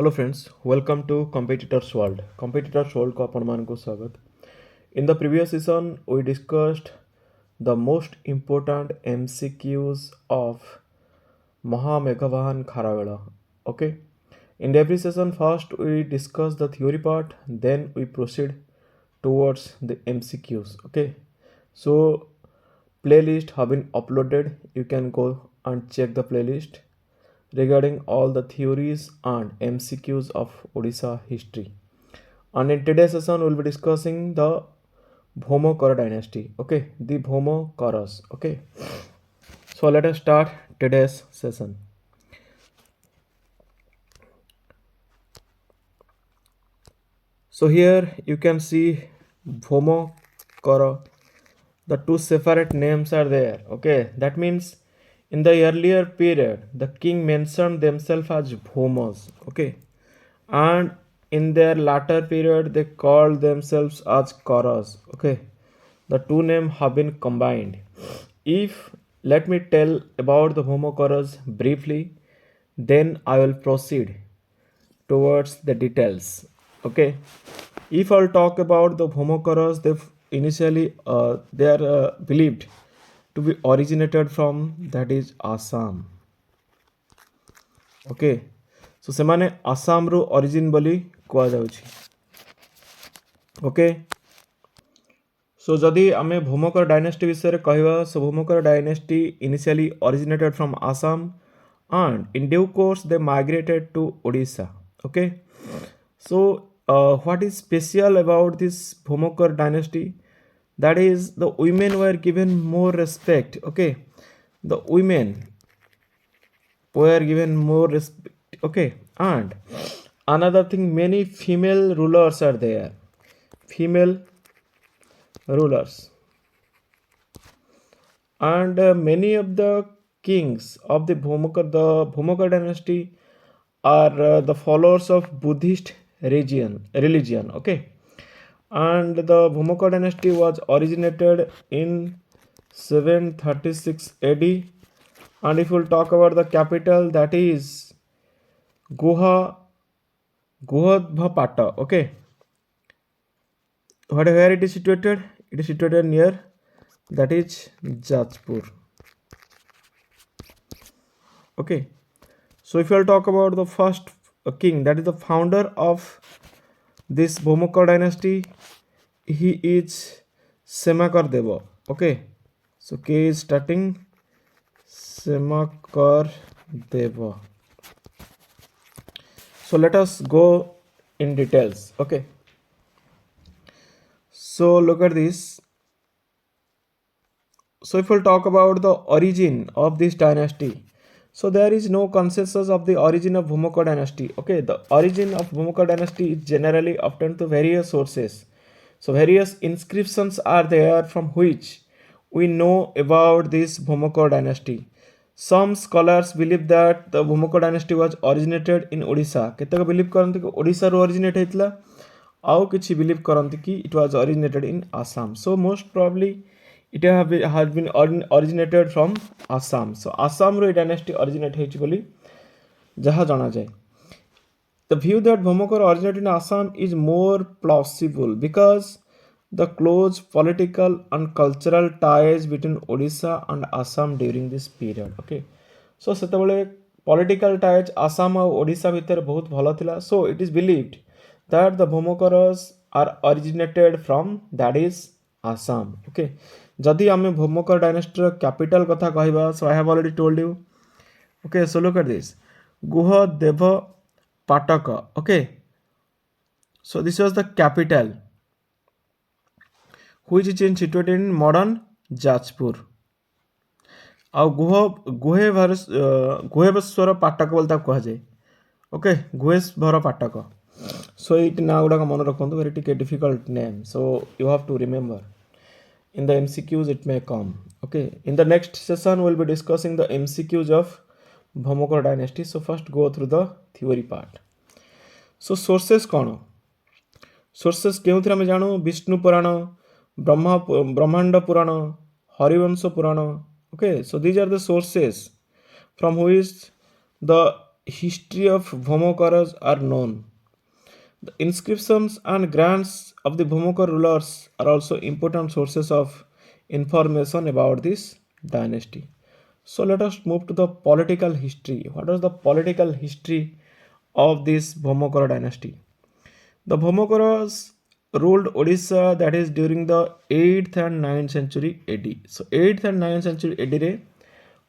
Hello friends, welcome to Competitors World. Competitors World को अपन मान को स्वागत. In the previous session, we discussed the most important MCQs of Maha-Megavahan-Kharavela. Okay. In every session, first we discuss the theory part, then we proceed towards the MCQs. Okay. So playlist have been uploaded. You can go and check the playlist regarding all the theories and MCQs of Odisha history. And in today's session, we'll be discussing the BHAUMA-KARA dynasty. Okay, the BHAUMA-KARAs. Okay, so let us start today's session. So here you can see BHAUMA-KARA. The two separate names are there. Okay, that means in the earlier period, the king mentioned themselves as Bhaumas, okay, and in their latter period, they called themselves as Karas, okay. The two names have been combined. Let me tell about the Bhauma-Karas briefly, then I will proceed towards the details, okay. If I'll talk about the Bhauma-Karas, they are believed to be originated from, that is, Assam. Okay, so semane Assam ru origin boli kuha jauchi. Okay, so jodi ame BHAUMA-KARA dynasty विषय कहिबा, so BHAUMA-KARA dynasty initially originated from Assam and in due course they migrated to Odisha. Okay, so what is special about this BHAUMA-KARA dynasty? That is, the women were given more respect. Okay, the women were given more respect. Okay, and another thing, many female rulers are there. Female rulers, and many of the kings of the BHAUMA-KARA dynasty are the followers of Buddhist religion. Okay, and the BHAUMA-KARA dynasty was originated in 736 AD, and if we'll talk about the capital, that is Guhadbhapata. Okay, where it is situated? It is situated near, that is, Jajpur. Okay, so if you'll talk about the first king, that is the founder of this BHAUMA-KARA dynasty, he is Semakar Deva. Okay, so K is starting Semakar Deva. So let us go in details. Okay, so look at this. So if we'll talk about the origin of this dynasty, so there is no consensus of the origin of BHAUMA-KARA dynasty. Okay, the origin of BHAUMA-KARA dynasty is generally obtained through various sources. So various inscriptions are there from which we know about this BHAUMA-KARA dynasty. Some scholars believe that the BHAUMA-KARA dynasty was originated in Odisha. केतक believe करते कि Odisha रो originate हेतला, आउ किछि believe करते कि it was originated in Assam. So most probably it has been originated from Assam. So Assam row dynasty originate हेछि बोली जहाँ जाना जाए. The view that BHAUMA-KARA originated in Assam is more plausible because the close political and cultural ties between Odisha and Assam during this period. Okay, so सेतबेले political ties Assam और Odisha भितर बहुत भल थिला. So it is believed that the BHAUMA-KARAs are originated from, that is, Assam. Okay, जदि आमे BHAUMA-KARA dynasty capital कथा कहिबा, so I have already told you. Okay, so look at this, Guhadeva Pataka. Okay, so this was the capital which is situated in modern Jajpur. ଆଉ ଗୁହେଶ୍ୱର ପାଟକ ବୋଲି ତାକୁ କୁହାଯାଏ. Okay, ଗୁହେଶ୍ୱର ପାଟକ. So ଏଇଟି ନାଁ ଗୁଡ଼ାକ ମନେ ରଖନ୍ତୁ, very ଟିକେ difficult name, so you have to remember. In the MCQs it may come. Okay, in the next session we'll be discussing the MCQs of BHAUMA-KARA dynasty. So first go through the theory part. So sources कौन? Sources केउथिरा में जानू, विष्णु पुराण, ब्रह्मांड पुराण, हरिवंश पुराण. Okay, so these are the sources from which the history of Bhauma-Karas are known. The inscriptions and grants of the Bhumukar rulers are also important sources of information about this dynasty. So let us move to the political history. What was the political history of this Bhumukara dynasty? The Bhumukaras ruled Odisha, that is during the 8th and 9th century AD. So 8th and 9th century AD रे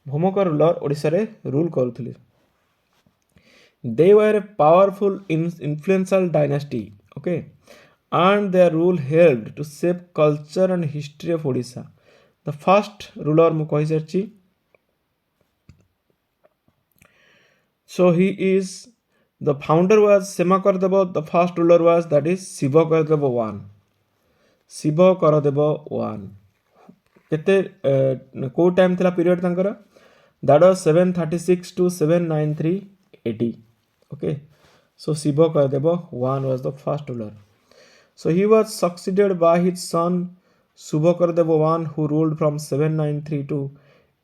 Bhumukar ruler Odisha रे rule करुଥିଲେ. They were a powerful, influential dynasty, okay, and their rule helped to shape culture and history of Odisha. The first ruler ମୁଁ କହିସାରିଛି. So he is the founder was Semakardeva. The first ruler was, that is, Shivakardeva I. Shivakardeva I. କେତେ କୋଉ time ଥିଲା period ତାଙ୍କର? That was 736 to 793 AD. Okay, so Shivakardeva I was the first ruler. So he was succeeded by his son Shubhakardeva I, who ruled from 793 to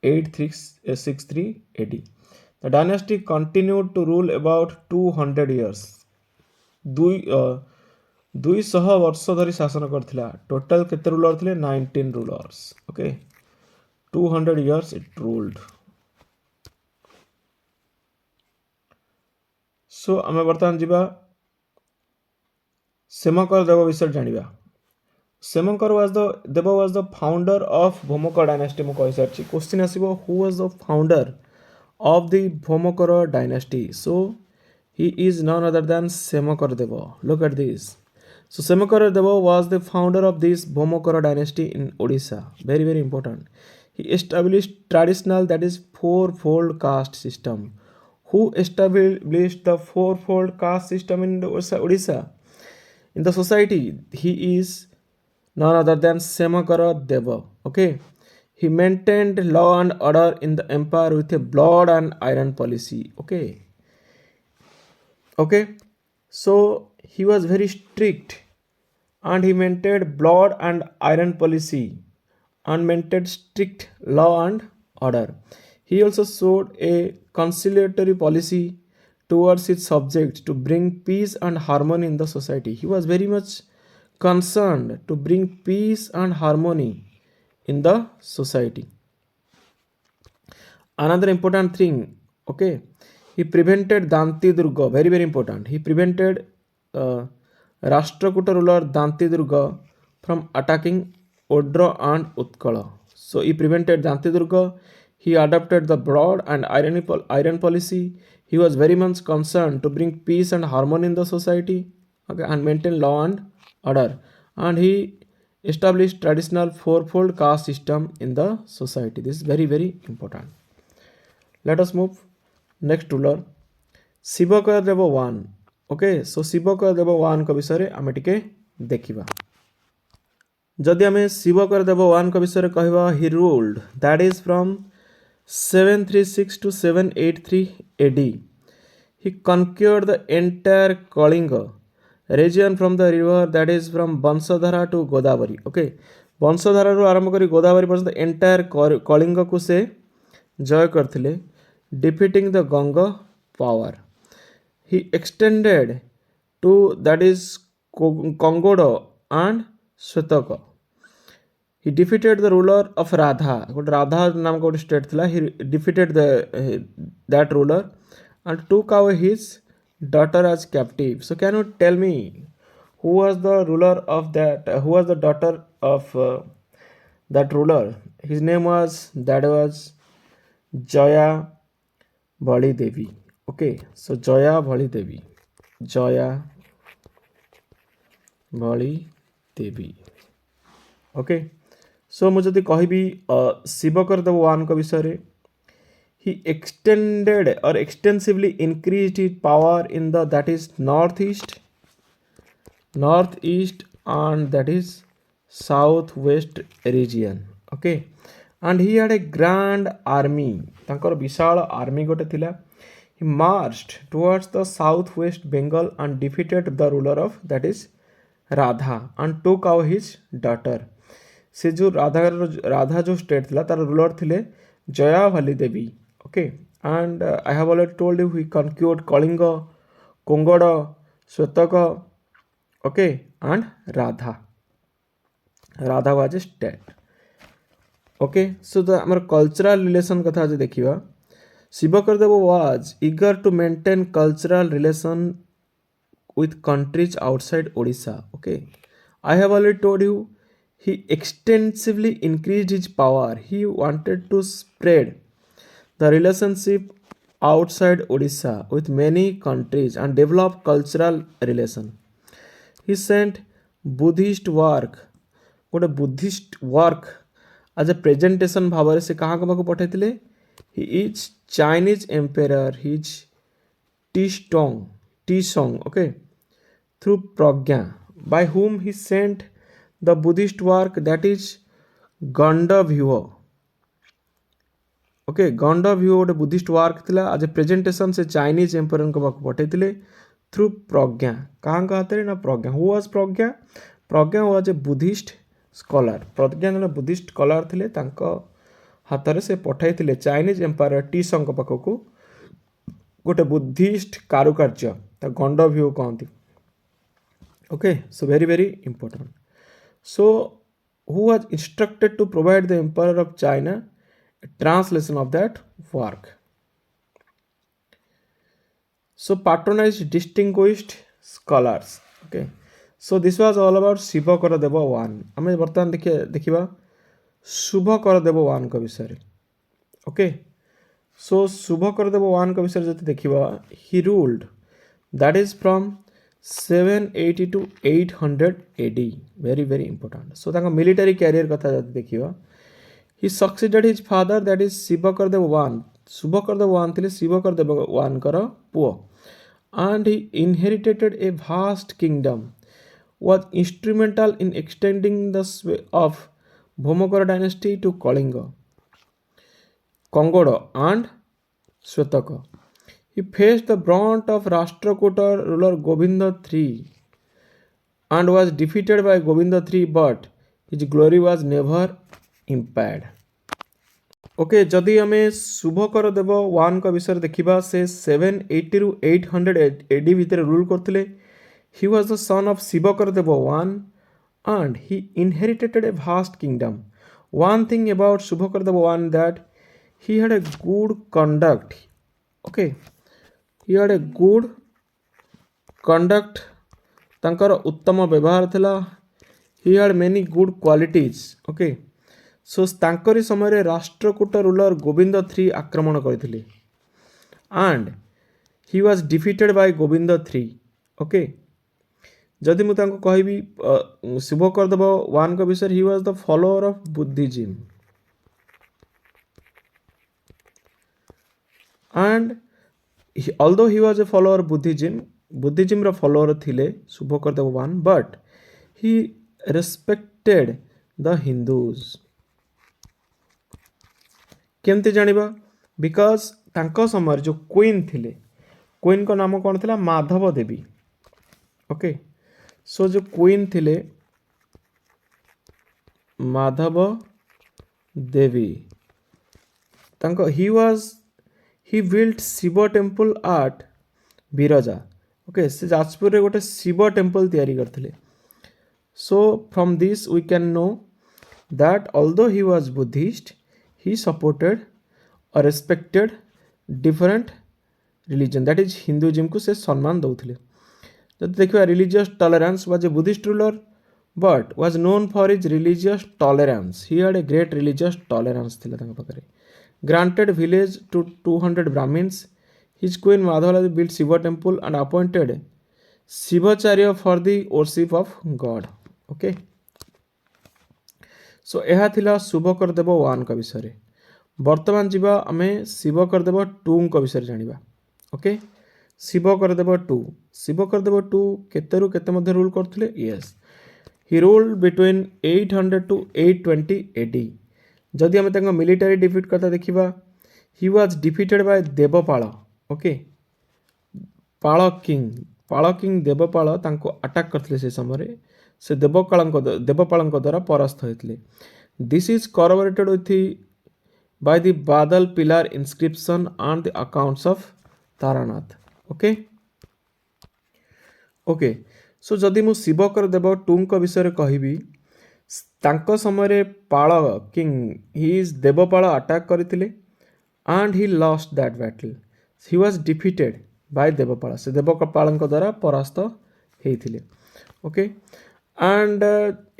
863 AD. The dynasty continued to rule about 200 years. 200 ବର୍ଷ ଧରି ଶାସନ କରିଥିଲା. Total କେତେ ruler ଥିଲେ? 19 rulers. Okay, 200 years it ruled. So ଆମେ ବର୍ତ୍ତମାନ ଯିବା Semakar Deva ବିଷୟରେ ଜାଣିବା. Semakar Deva was the founder of Bhumukara dynasty. ମୁଁ କହିସାରିଛି. Question ଆସିବ, who was the founder of the Bhumukara dynasty? So he is none other than Semakar Deva. Look at this. So Semakar Deva was the founder of this Bhumukara dynasty in Odisha. Very, very important. He established traditional, that is, fourfold caste system. Who established the fourfold caste system in Odisha? In the society, he is none other than Semakar Deva. Okay, he maintained law and order in the empire with a blood and iron policy. Okay, so he was very strict and he maintained blood and iron policy and maintained strict law and order. He also showed a conciliatory policy towards his subjects to bring peace and harmony in the society. He was very much concerned to bring peace and harmony in the society. Another important thing, okay, he prevented Danti Durga. Very, very important. He prevented Rashtrakuta ruler Danti Durga from attacking Odra and Utkala. So he prevented Danti Durga. He adopted the broad and iron policy. He was very much concerned to bring peace and harmony in the society, okay, and maintain law and order. And he established traditional fourfold caste system in the society. This is very, very important. Let us move next ruler, Shivakar Deva I. Okay, so Shivakar Deva I को विषय रे आमे टिके देखिबा. जदि आमे Shivakar Deva I को विषय रे कहबा, he ruled, that is, from 736 to 783 AD. He conquered the entire Kalinga region from the river, that is, from Bansadhara to Godavari. Okay, Bansadhara ରୁ ଆରମ୍ଭ କରି ଗୋଦାବରୀ ପର୍ଯ୍ୟନ୍ତ entire କଳିଙ୍ଗକୁ ସେ ଜୟ କରିଥିଲେ, defeating the Ganga power. He extended to, that is, Kongoda and Svetaka. He defeated the ruler of Radha. Radha नाम का state थला. He defeated that ruler and took away his daughter as captive. So can you tell me who was the ruler of that? Who was the daughter of that ruler? His name was, that was, Jaya Bali Devi. Okay, so Jaya Bali Devi. Jaya Bali Devi. Okay, so ମୁଁ ଯଦି କହିବି Shivakar Deva I को विषय रे, he extended or extensively increased his power in the, that is, northeast and, that is, southwest region. Okay, and he had a grand army. ତାଙ୍କର ବିଶାଳ army ଗୋଟେ ଥିଲା. He marched towards the southwest Bengal and defeated the ruler of, that is, Radha and took away his daughter. से जो राधा जो state थिला तार ruler थिले Jaya Bhali Devi. Okay, and I have already told you he conquered Kalinga, Kongoda, Svetaka, okay, and Radha. Radha was a state. Okay, so the our cultural relation katha aji dekhiba. Shivakardeva was eager to maintain cultural relation with countries outside Odisha. Okay, I have already told you he extensively increased his power. He wanted to spread the relationship outside Odisha with many countries and develop cultural relation. He sent Buddhist work ଗୋଟେ Buddhist work ଆଜ୍ ଏ presentation ଭାବରେ ସେ କାହାଙ୍କ ପାଖକୁ ପଠାଇଥିଲେ he is Chinese ଏମ୍ପେରର his T song okay through Pragya, by whom he sent the Buddhist work that is Gandavhyuha. Okay, Gandavhyuha ଗୋଟେ Buddhist work ଥିଲା ଆଜ୍ ଏ presentation ସେ Chinese ଏମ୍ପରଙ୍କ ପାଖକୁ ପଠାଇଥିଲେ through Pragya. କାହାଙ୍କ ହାତରେ ନା Pragya. Who was Pragya? Pragya was a Buddhist scholar. Pragya ଜଣେ Buddhist scholar ଥିଲେ. ତାଙ୍କ ହାତରେ ସେ ପଠାଇଥିଲେ ଚାଇନିଜ୍ ଏମ୍ପାୟାର ଟି ସଙ୍କ ପାଖକୁ ଗୋଟେ ବୁଦ୍ଧିଷ୍ଟ କାରୁକାର୍ଯ୍ୟ ତା ଗଣ୍ଡଭ୍ୟୁ କହନ୍ତି. Okay, so very very important. So who was instructed to provide the emperor of China a translation of that work? So patronized distinguished scholars. Okay, so this was all about Shivakara Deva 1. ଆମେ ବର୍ତ୍ତମାନ ଦେଖିବା ଶୁଭକର ଦେବ 1 ଙ୍କ ବିଷୟରେ. Okay, so ଶୁଭକର ଦେବ 1 ଙ୍କ ବିଷୟରେ ଯଦି ଦେଖିବା he ruled that is from 780 to 800 AD. Very very important. So ତାଙ୍କ military career କଥା ଯଦି ଦେଖିବା he succeeded his father that is Shivakara Deva 1. ଶୁଭକର ଦେବ 1 ଥିଲେ ଶିବକର ଦେବ 1 ଙ୍କର ପୁଅ and he inherited a vast kingdom, was instrumental in extending the sway of BHAUMA-KARA dynasty to Kalinga, Kongoda and Svetaka. He faced the brunt of Rashtrakuta ruler Govinda III and was defeated by Govinda III, but his glory was never impaired. Okay, जदि आमे शुभकर देव 1 का विषय देखिबा से 780 ରୁ 800 AD भितर rule करथिले. He was the son of Shivakara Deva 1 and he inherited a vast kingdom. One thing about Shubhakara Deva 1 that he had a good conduct. Okay, he had a good conduct. ତାଙ୍କର ଉତ୍ତମ ବ୍ୟବହାର ଥିଲା. He had many good qualities. Okay, so ତାଙ୍କରି ସମୟରେ Rashtrakuta ruler Gobinda III ଆକ୍ରମଣ କରିଥିଲେ and he was defeated by Gobinda III. Okay, ଯଦି ମୁଁ ତାଙ୍କୁ କହିବି ଶୁଭକର ଦେବ 1 ଙ୍କ ବିଷୟରେ he was the follower of Buddhism and although he was a follower of Buddhism ର follower ଥିଲେ ଶୁଭକର ଦେବ 1 but he respected the Hindus. केमती जानिबा बिकॉज तांको समय जो क्वीन थिले क्वीन को नाम कौन थिला माधव देवी. ओके, सो जो क्वीन थिले माधव देवी तांको he built Shiva temple at Biraja. Okay, से जाजपुर रे गोटे शिव टेम्पल तैयारी करथिले. So from this we can know that although he was Buddhist, he supported or respected different religion, that is Hinduism को से सम्मान दौथिले. जब देखिबा religious tolerance was a Buddhist ruler but was known for his religious tolerance. He had a great religious tolerance थिला तांका पाखरे. Granted village to 200 Brahmins. His queen Madhavala built Shiva temple and appointed Shivacharya for the worship of God. Okay, सो यह थिला शुभकर देव 1 का विषय. वर्तमान जीवा आमे शिवकर देव 2 का विषय जानिबा. ओके, शिवकर देव 2 केते रु केते मध्ये रूल करथिले. Yes, he ruled between 800 to 820 AD. जदि आमे तांका मिलिटरी डिफीट करता देखिबा he was defeated by Devapala. Okay, Pala king Devapala तांको अटैक करथिले से समय से देवपाल द्वारा परास्त होते. This is corroborated with by the Badal pillar inscription and the accounts of Taranath. Okay. Okay so जदि मु शिवकर देव टूंक विषय कहबी तांको समय Pala king he is Devapala attack करथिले and he lost that battle he was defeated by Devapala से देवपाल द्वारा परास्त होते ओके एंड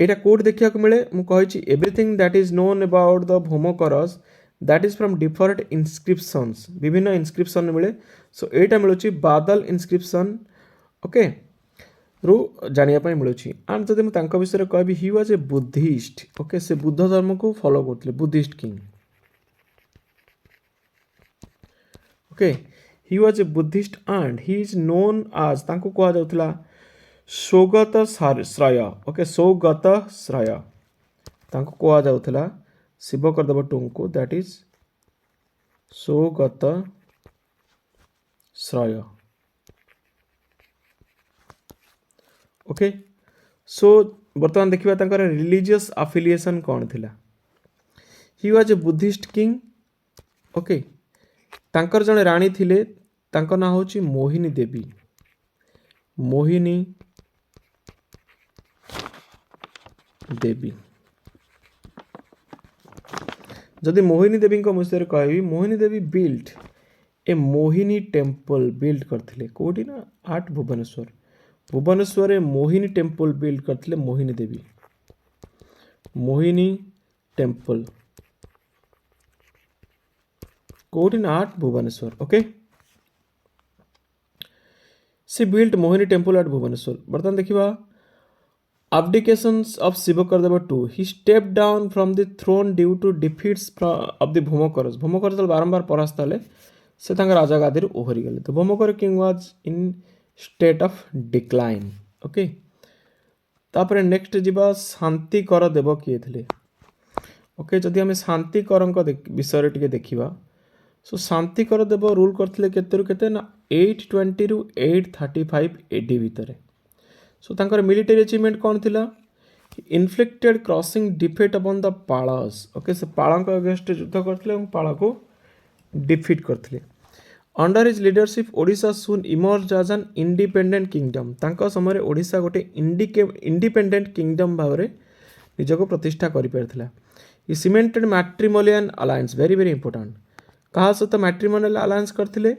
एटा कोड देखा मिले मुझे everything that is known about the Bhaumakaras that is from different inscriptions विभिन्न इनस्क्रिप्शन मिले सो एटा मिलुची बादल इनस्क्रिप्शन ओके रु जानिया मिलूँ एंड जब मुझे विषय कह he was a Buddhist okay से बुद्ध धर्म को फॉलो करते Buddhist king okay he was a Buddhist and he is known as तांको कहा जाउथला सौगत श्रय ओके सौगत श्रय तांको कहा जाउथला शिव करदेव टूंग को that is Saugata Shraya okay so बर्तमान देखिबा तांकर रिलीजियस अफिलिएशन कौन थिला he was a Buddhist king okay तांकर जने रानी थिले तांको ना होची मोहिनी देवी मोहिनी देवी जदि मोहिनी देवी को विषय कहबी Mohini Devi built a Mohini temple build करथिले कोठी ना आठ भुवनेश्वर भुवनेश्वर मोहिनी टेम्पल बिल्ड करथिले मोहिनी देवी मोहिनी टेम्पल कोठी ना आठ Bhubaneswar okay she built Mohini temple at Bhubaneswar बर्तमान देखिबा abdications of Shivakardev II he stepped down from the throne due to defeats of the भौमकरस भौमकरस बारंबार परास्त हेले से तांका राजा गादी ओहरी गले तो Bhaumakara king was in state of decline okay तापर नेक्स्ट जीवा शांति कर देव किए थे ओके जदि आम शांति कर विषय टिके देखिबा सो शांति कर देव रूल करथिले केते केते ना 820 रु 835 एडी भितर सो तांकर मिलिटरी अचीवमेंट कौन थिला inflicted crossing defeat upon the Palas okay से पाला अगेंस्ट युद्ध करथिले और पाला को डिफीट करथिले under his leadership Odisha soon emerge as an independent kingdom तांको समय ओडिशा गोटे इंडिपेंडेंट किंगडम भाव में निजको प्रतिष्ठा करि परथिला इ cemented matrimonial alliance very very important कहा सहित मैट्रिमोनियल अलायंस करथिले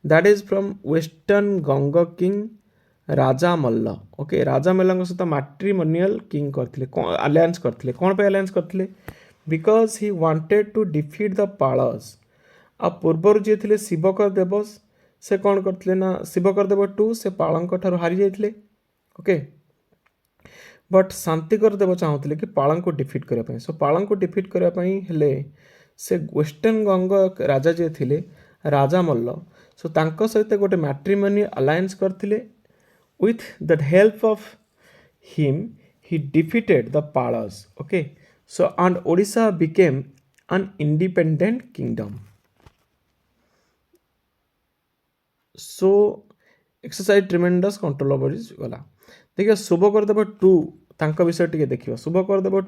that is from western Ganga king Raja Malla okay Raja Malla सहित मैट्रिमोनियल किंग करथिले अलायंस करथिले कोन पे अलायंस करथिले because he wanted to defeat the Palas आ पूर्वर जी थे शिवकर देव से कौन करते ना शिवकर देव टू से पालंक ठार हारी जाते ओके बट शांतिकर देव चाहूले कि पाला को डिफीट करने सो पाला को डिफीट करने से वेस्टर्न गंग राजा जी थे राजा मल्ल सो तांको सहित गोटे मैट्रिमोनी अलायंस करथिले with the help of him he defeated the Palas okay so and Odisha became an independent kingdom so exercise tremendous control over is गला देखिए शुभकरदेव टू तांका विषय टिके देखिबा Shubhakaradeva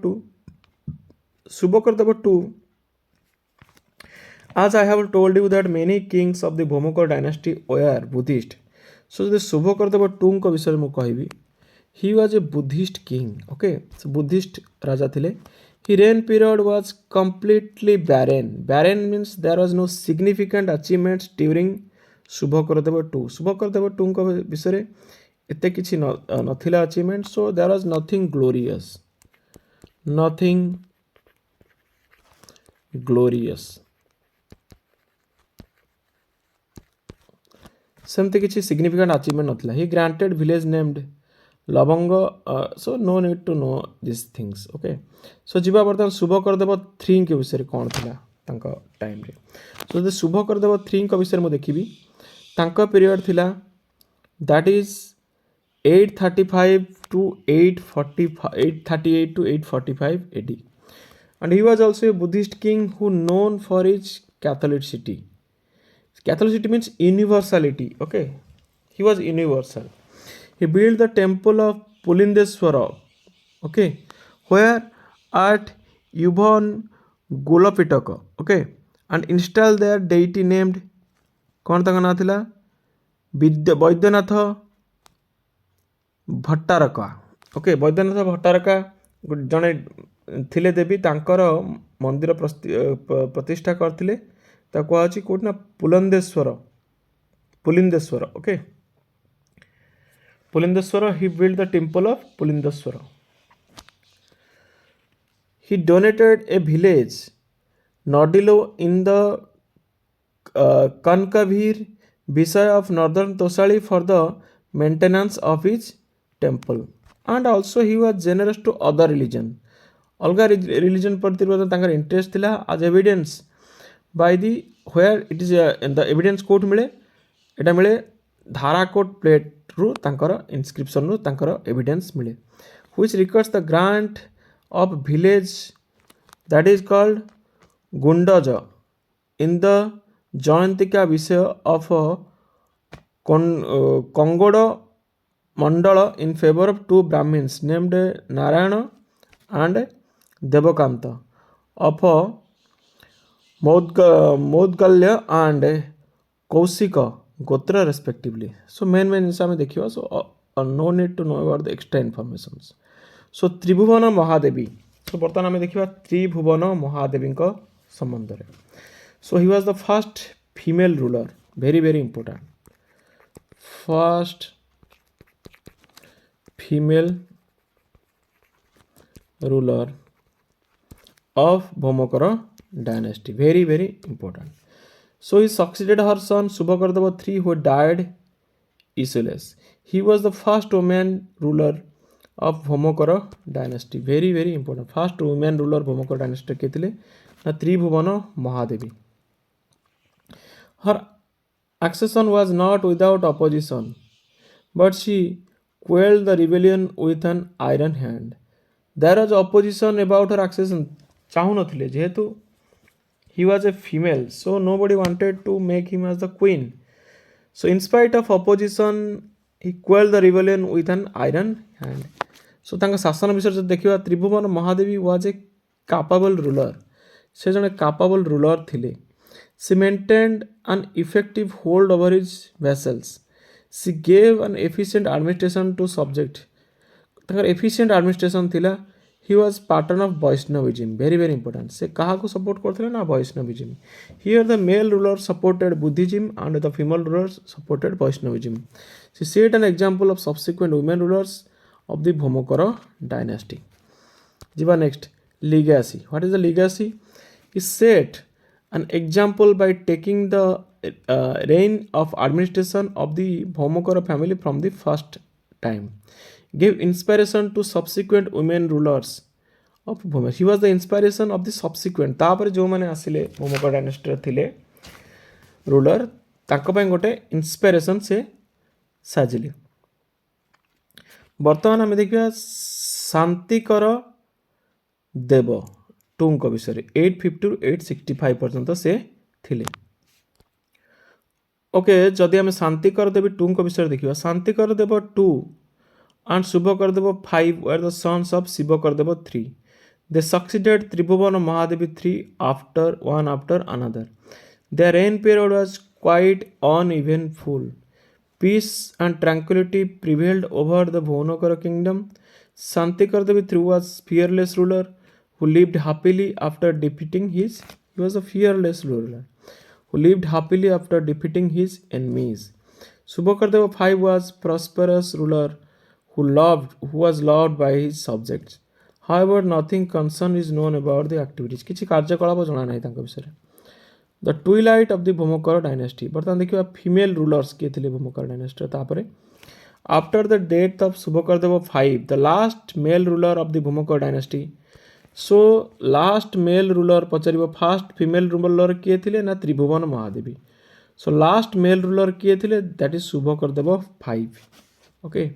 two as I have told you that many kings of the Bhaumakara dynasty were Buddhist so the Shubhakaradeva two को विषय मु कहबी he was a Buddhist king okay so Buddhist राजा थिले his reign period was completely barren means there was no significant achievements during Shubhakaradeva two को विषय एते किछि नथिला achievement so there was nothing glorious सेमते किछि सिग्निफिकेंट अचीवमेंट नथिला he granted village named Lavang so no need to know this things okay so जीवा बर्तमान शुभकरदेव 3 के विषय कौन थिला तांका टाइम रे सो द शुभकरदेव 3 को विषय मु देखिबी तांका पीरियड थिला that is 835 to 838 to 845 AD and he was also a Buddhist king who known for his Catholicity. Catholicity means universality okay he was universal. He built the temple of Pulindeswara okay where at Yuvon गोलपिटक okay and install there deity named कौन तक ना थिला Vaidyanatha Bhattaraka okay Vaidyanatha Bhattaraka जड़े थिले देवी तांकर मंदिर प्रतिष्ठा करथिले ता कहुछि कोठना Pulindeswar okay Pulindeswar he build the temple of Pulindeswar. He donated a village Nodilo in the Kankavir Visay of northern Tosali for the maintenance of his temple. And also he was generous to other religion. अलगा religion प्रति तांकर interest थिला as evidence by the where it is the evidence कोट मिले एटा मिले Dharakot plate रु तांकर inscription रु तांकर evidence मिले which records the grant of village that is called Gundaja in the Jayantika Visaya of Kongoda Mandala in favor of two Brahmins named Narayana and Devakanta of Modgalya and Kausika Gotra respectively. So main हिसाब में देखिए so no need to know about the extra informations. सो त्रिभुवन महादेवी सो बर्तमान आम देखा त्रिभुवन महादेवी संबंध में. So he was the first female ruler very very important first female ruler of Bhaumakara dynasty very very important. So he succeeded her son Shubhakaradeva III who died issueless. He was the first woman ruler of Bhaumakara dynasty very very important. First women ruler Bhaumakara dynasty के थिले ना त्रिभुवन महादेवी. हर accession was not without opposition but she quelled the rebellion with an iron hand. There was opposition about her accession चाहू नथिले जेहेतु he was a female so nobody wanted to make him as the queen. So in spite of opposition he quelled the rebellion with an iron hand. सो तांका शासन विषय जब देखिबा Tribhuvana Mahadevi was a capable ruler से जने capable ruler थिले. She maintained an effective hold over his vessels. She gave an efficient administration to subject तांकर efficient administration थिला. He was pattern of Vaishnavism very very important. से कहा को support करथिले ना Vaishnavism. Here the male ruler supported Buddhism and the female ruler supported Vaishnavism. She set an example of subsequent women rulers of the Bhaumikara dynasty. Jiva next legacy. What is the legacy? He set an example by taking the reign of administration of the Bhaumikara family from the first time. Gave inspiration to subsequent women rulers of Bhaumikara. He was the inspiration of the subsequent. तापर जो माने आसिले Bhaumikara dynasty थिले ruler ताको ପାଇଁ गोटे inspiration से साजिले. बर्तमान आम देखा शांतिकर देव टू विषय 850 to 865 पर्यंत से थिले. ओके जदि आम शांतिकर देव टू विषय देखा Shantikara Deva 2 and Shubhakaradeva 5 were the sons of Shivakaradeva 3. They succeeded Tribhuvana Mahadevi 3 after one after another. Their reign period was quite uneventful. Peace and tranquility prevailed over the Bhaumikara kingdom. Shantikar Devi III was fearless ruler who lived happily after defeating his. He was a fearless ruler who lived happily after defeating his enemies. Subhakardeva V was prosperous ruler who was loved by his subjects. However, nothing concern is known about the activities. किछि कार्यकलाप जणा नाही तांका विषय. The twilight of the Bhaumakara dynasty. बर्तमान देखिए female rulers किए थे भौमकर डायनेस्टी. तापर after the death of Shubhakaradeva 5 the last male ruler of the Bhaumakara dynasty. So last male ruler पचार फास्ट फीमेल रूलर किए थे ना Tribhuvana Mahadevi. So last male ruler किए थे that is Shubhakaradeva 5. Okay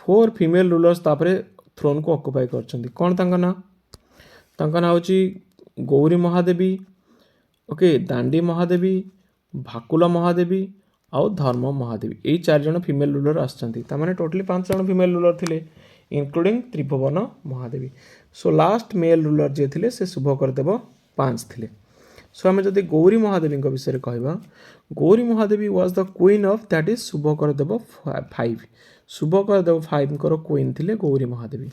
4 female rulers तापर थ्रोन को ऑक्युपाई करछंती. कोन तांका ना होची गौरी महादेवी ओके दांडी महादेवी भाकुला महादेवी आउ धर्म महादेवी. यही 4 जन फीमेल रूलर आसछंती. तामाने टोटली 5 जन फीमेल रूलर थिले including Tribhuvana Mahadevi. So last male ruler जे थिले से शुभकरदेव पांच थिले सो आम जदि गौरी महादेवी विषय कहवा Gauri Mahadevi was the queen of that is Shubhakaradeva 5 Shubhakaradeva 5 कर क्वीन थिले Gauri Mahadevi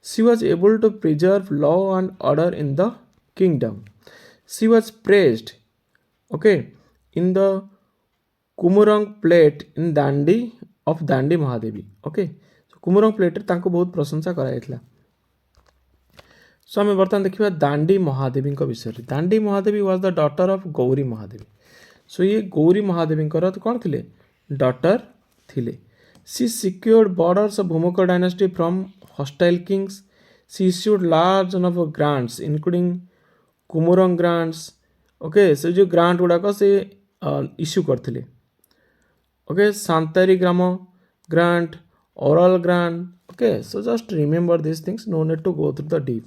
she was able to preserve law and order in the kingdom she was praised okay in the Kumurang plate in Dandi of Dandi Mahadevi okay Kumurang plate तांको बहुत प्रशंसा कराइला सो आम बर्तमान देखा दांडी महादेवी विषय Dandi Mahadevi was the daughter of Gauri Mahadevi so ये गौरी महादेवी कौन थे डॉटर थिले she secured borders of Bhaumakara dynasty from hostile kings she issued large number of grants including Kumurang grants okay से जो ग्रांट गुड़ाक से इश्यू करथिले ओके सांतारी ग्राम grant oral grant okay so just remember this things no need to go through the deep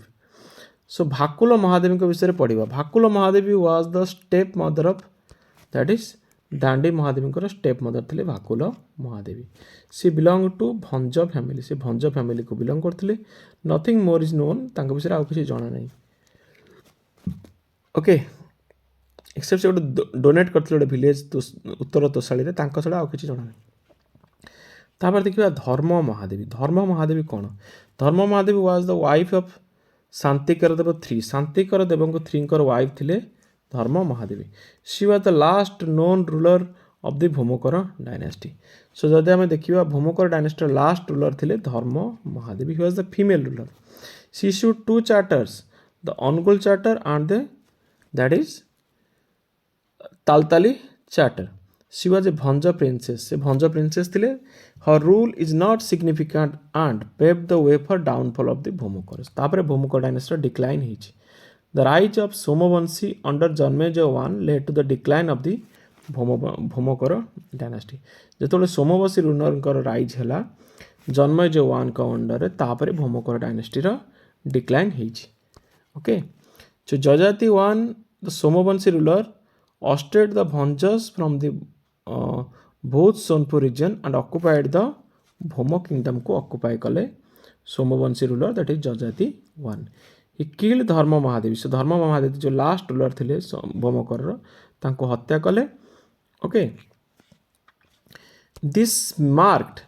so Bhakula Mahadevi विषय पढ़ा भाकुल Mahadevi was the step mother of that is Dandi Mahadevi step mother थे Bhakula Mahadevi she belong to Bhanja family से Bhanja family को belong करते nothing more is known विषय आउ किसी जाना नहीं ओके एक्सेप्ट से गोटे डोनेट करते गोटे विलेज उत्तर तोशाड़ी छड़ा आउ किसी जाना नहीं तापर देखिए धर्म महादेवी कौन Dharma Mahadevi was the wife of Shantikara Deva 3 Shantikara Deva 3 wife थिले Dharma Mahadevi she was the last known ruler of the Bhaumakara dynasty so जदि आम देखा भूमकर डायनेस्टी लास्ट रूलर थिले Dharma Mahadevi he was the female ruler she issued 2 charters the Anukula charter and the that is Taltali charter she was a Bhanja princess से Bhanja princess थिले her rule is not significant and pave the way for downfall of the Bhaumakara तापर Bhaumakara dynasty decline होइछि the rise of Somavamshi under Janamejaya 1 led to the decline of the Bhaumakara dynasty जेतोले Somavamshi ruler rise हैला जन्मेजय 1 का under तापर Bhaumakara dynasty रो decline होइछि okay so Yayati 1 the Somavamshi ruler ousted the Bhanjas from the both Sonpur region and occupied the Bhoma kingdom को occupy कले Somvanshi ruler that is जजाति 1 he killed धर्म महादेवी से धर्म महादेवी जो लास्ट रूलर थिले भोमकर तांको हत्या कले okay this marked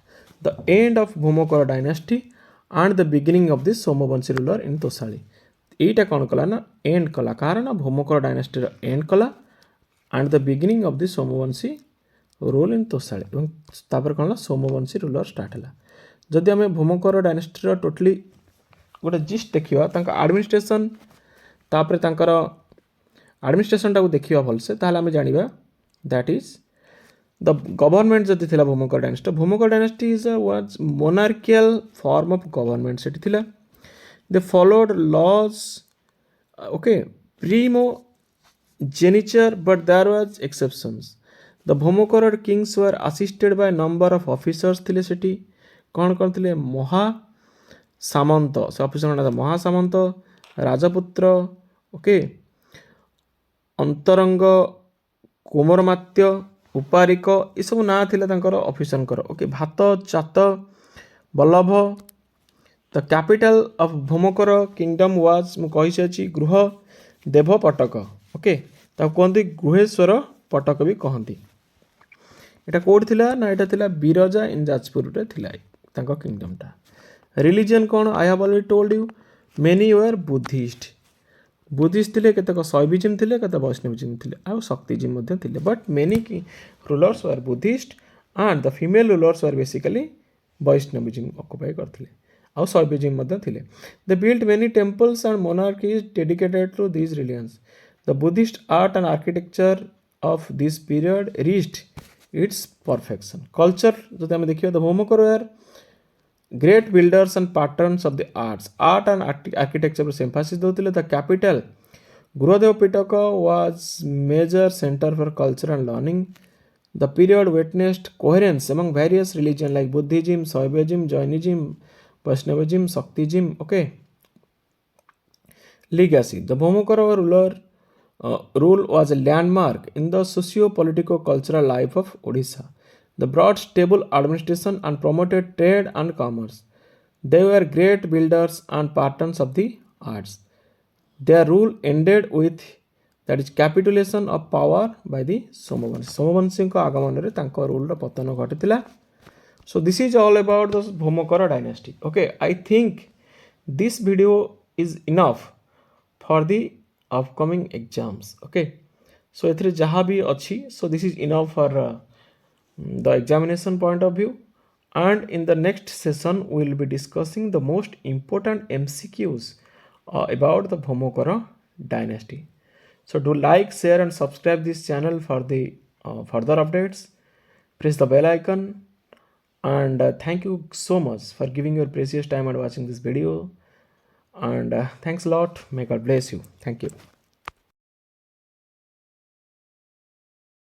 the end of Bhaumakara dynasty and the beginning of this Somavamshi ruler in Toshali एटा कौन कला ना एंड कला कारण भोमकर डायनेस्टी एंड कला and the beginning of the Somavamshi rule in Toshali तापर कौन सोमवंशी रूलर स्टार्ट है जदि आम भूमकर डायनेस्टी टोटली गोटे जिस्ट देखा आडमिनिस्ट्रेशन तापर आडमिनिस्ट्रेशन टाक देखा भलसे ताहले आम जानिबा दैट इज द गवर्नमेंट जदि थिला Bhumkar dynasty is was monarchial form of government सेठी थिला they followed laws okay primogeniture but there was exceptions the Bhaumakara kings were assisted by number of officers थिले सेठी कौन कौन थिले महा सामंत से ऑफिसर ना महासामंत राजपुत्र ओके अंतरंग कुमरमात्य उपारिक ये सब ना थिले तांकर ऑफिसर ओके भात चात बल्लभ the capital of Bhaumakara kingdom was मु कहि अछि गृह देव पटक ओके ता कहते गृहेश्वर पटक भी कहती एटा कोड थिला ना एटा थिला बिरजा इन जाजपुर रे थिला तांको किंगडम टा रिलीजन कौन I have already told you many were Buddhist थिले केतक शैविज्म थिले केतक वैष्णविज्म थिले आ शक्तिज्म मध्ये थिले but many rulers were Buddhist and the female rulers were basically Vaishnavism occupy करथिले आ शैविज्म मध्ये थिले they built many temples and monarchies dedicated to this religions the Buddhist art and architecture of this period reached its perfection culture जो आम देखिए the Bhaumakara were great builders and patterns of the art and architecture पर emphasis देउतिले the capital Gurudev Pitak was major centre for culture and learning the period witnessed coherence among various religion like Buddhism, Shaivism, Jainism, Vaishnavism, Shaktism. Okay. Legacy. The Bhumukara rule was a landmark in the socio-political-cultural life of Odisha. They brought stable administration and promoted trade and commerce. They were great builders and patrons of the arts. their rule ended with that is capitulation of power by the Somavanshi. Somavanshiko ଆଗମନରେ ତାଙ୍କ ruler ପତନ ଘଟିଥିଲା. So this is all about the BHAUMA-KARA dynasty. Okay, I think this video is enough for the upcoming exams. Okay, so एथिरे जहाँ भी अच्छी, so this is enough for the examination point of view. And in the next session we will be discussing the most important MCQs about the BHAUMA-KARA dynasty. So do like, share and subscribe this channel for the further updates. Press the bell icon, and thank you so much for giving your precious time and watching this video. And thanks a lot. May God bless you. Thank you.